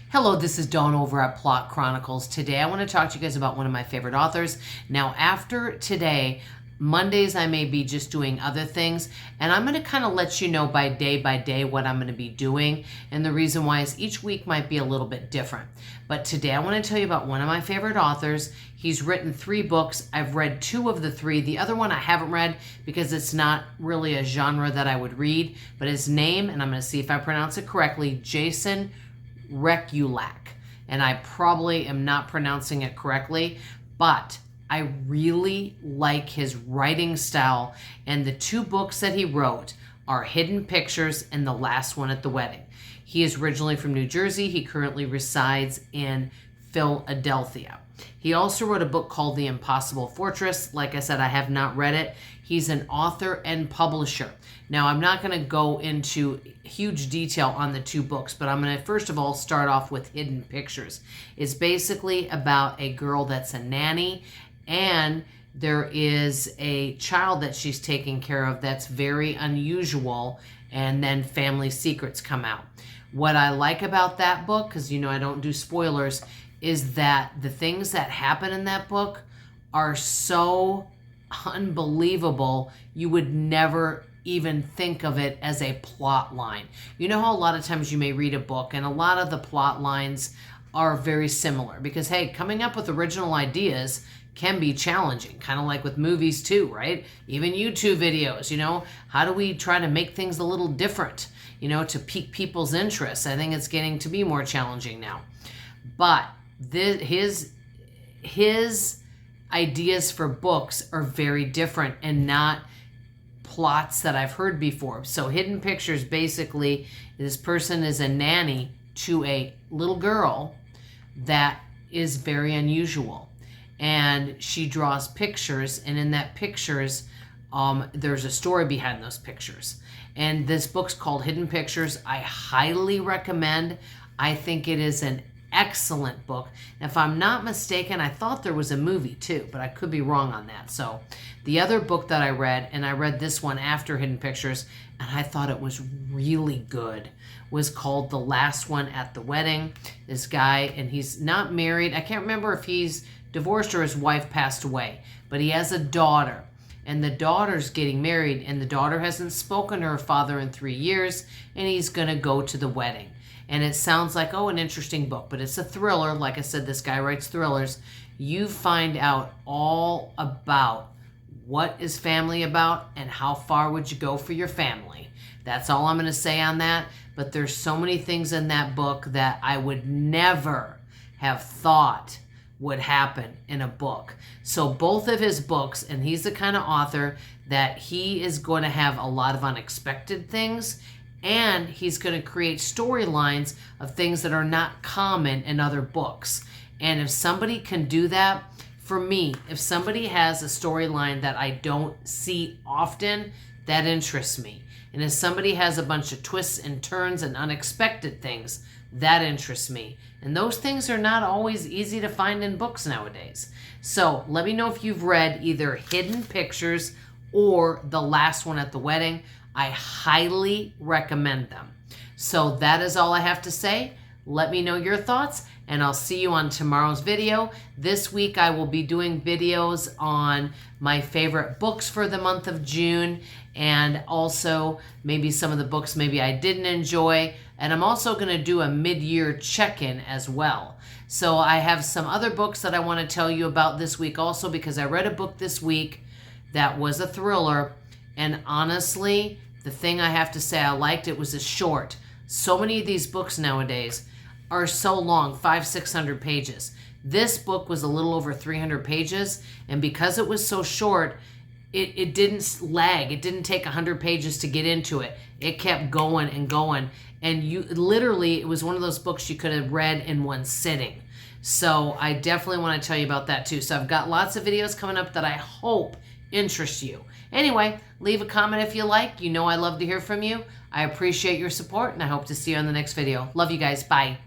Hello, this is Dawn over at Plot Chronicles. Today I want to talk to you guys about one of my favorite authors. Now after today, Mondays I may be just doing other things, and I'm going to kind of let you know by day what I'm going to be doing, and the reason why is each week might be a little bit different. But today I want to tell you about one of my favorite authors. He's written 3 books. I've read 2 of the 3. The other one I haven't read because it's not really a genre that I would read, but his name, and I'm going to see if I pronounce it correctly, Jason Rekulak, and I probably am not pronouncing it correctly, but I really like his writing style, and the 2 books that he wrote are Hidden Pictures and The Last One at the Wedding. He is originally from New Jersey. He currently resides in Philadelphia. He also wrote a book called The Impossible Fortress. Like I said, I have not read it. He's an author and publisher. Now, I'm not going to go into huge detail on the 2 books, but I'm going to first of all start off with Hidden Pictures. It's basically about a girl that's a nanny, and there is a child that she's taking care of that's very unusual, and then family secrets come out. What I like about that book, because you know I don't do spoilers, is that the things that happen in that book are so unbelievable you would never even think of it as a plot line. You know how a lot of times you may read a book and a lot of the plot lines are very similar because, hey, coming up with original ideas can be challenging, kind of like with movies too, right? Even YouTube videos, you know, how do we try to make things a little different, you know, to pique people's interest? I think it's getting to be more challenging now. But his ideas for books are very different and not plots that I've heard before. So Hidden Pictures, basically, this person is a nanny to a little girl that is very unusual. And she draws pictures, and in that pictures, there's a story behind those pictures. And this book's called Hidden Pictures. I highly recommend. I think it is an excellent book. Now, if I'm not mistaken, I thought there was a movie too, but I could be wrong on that. So the other book that I read, and I read this one after Hidden Pictures, and I thought it was really good, was called The Last One at the Wedding. This guy, and he's not married. I can't remember if he's divorced or his wife passed away, but he has a daughter, and the daughter's getting married, and the daughter hasn't spoken to her father in 3 years, and he's going to go to the wedding. And it sounds like, oh, an interesting book, but it's a thriller. Like I said, this guy writes thrillers. You find out all about what is family about and how far would you go for your family. That's all I'm going to say on that. But there's so many things in that book that I would never have thought would happen in a book. So both of his books, and he's the kind of author that he is going to have a lot of unexpected things, and he's going to create storylines of things that are not common in other books. And if somebody can do that, for me, if somebody has a storyline that I don't see often, that interests me. And if somebody has a bunch of twists and turns and unexpected things, that interests me. And those things are not always easy to find in books nowadays. So let me know if you've read either Hidden Pictures or The Last One at the Wedding. I highly recommend them. So that is all I have to say. Let me know your thoughts, and I'll see you on tomorrow's video. This week I will be doing videos on my favorite books for the month of June, and also maybe some of the books maybe I didn't enjoy. And I'm also going to do a mid-year check-in as well. So I have some other books that I want to tell you about this week also, because I read a book this week that was a thriller, and honestly, the thing I have to say I liked, it was a short. So many of these books nowadays are so long, 500-600 pages. This book was a little over 300 pages, and because it was so short, it didn't lag. It didn't take 100 pages to get into it. It kept going and going, and it was one of those books you could have read in one sitting. So I definitely want to tell you about that too. So I've got lots of videos coming up that I hope interest you. Anyway, leave a comment if you like. You know I love to hear from you. I appreciate your support, and I hope to see you on the next video. Love you guys. Bye.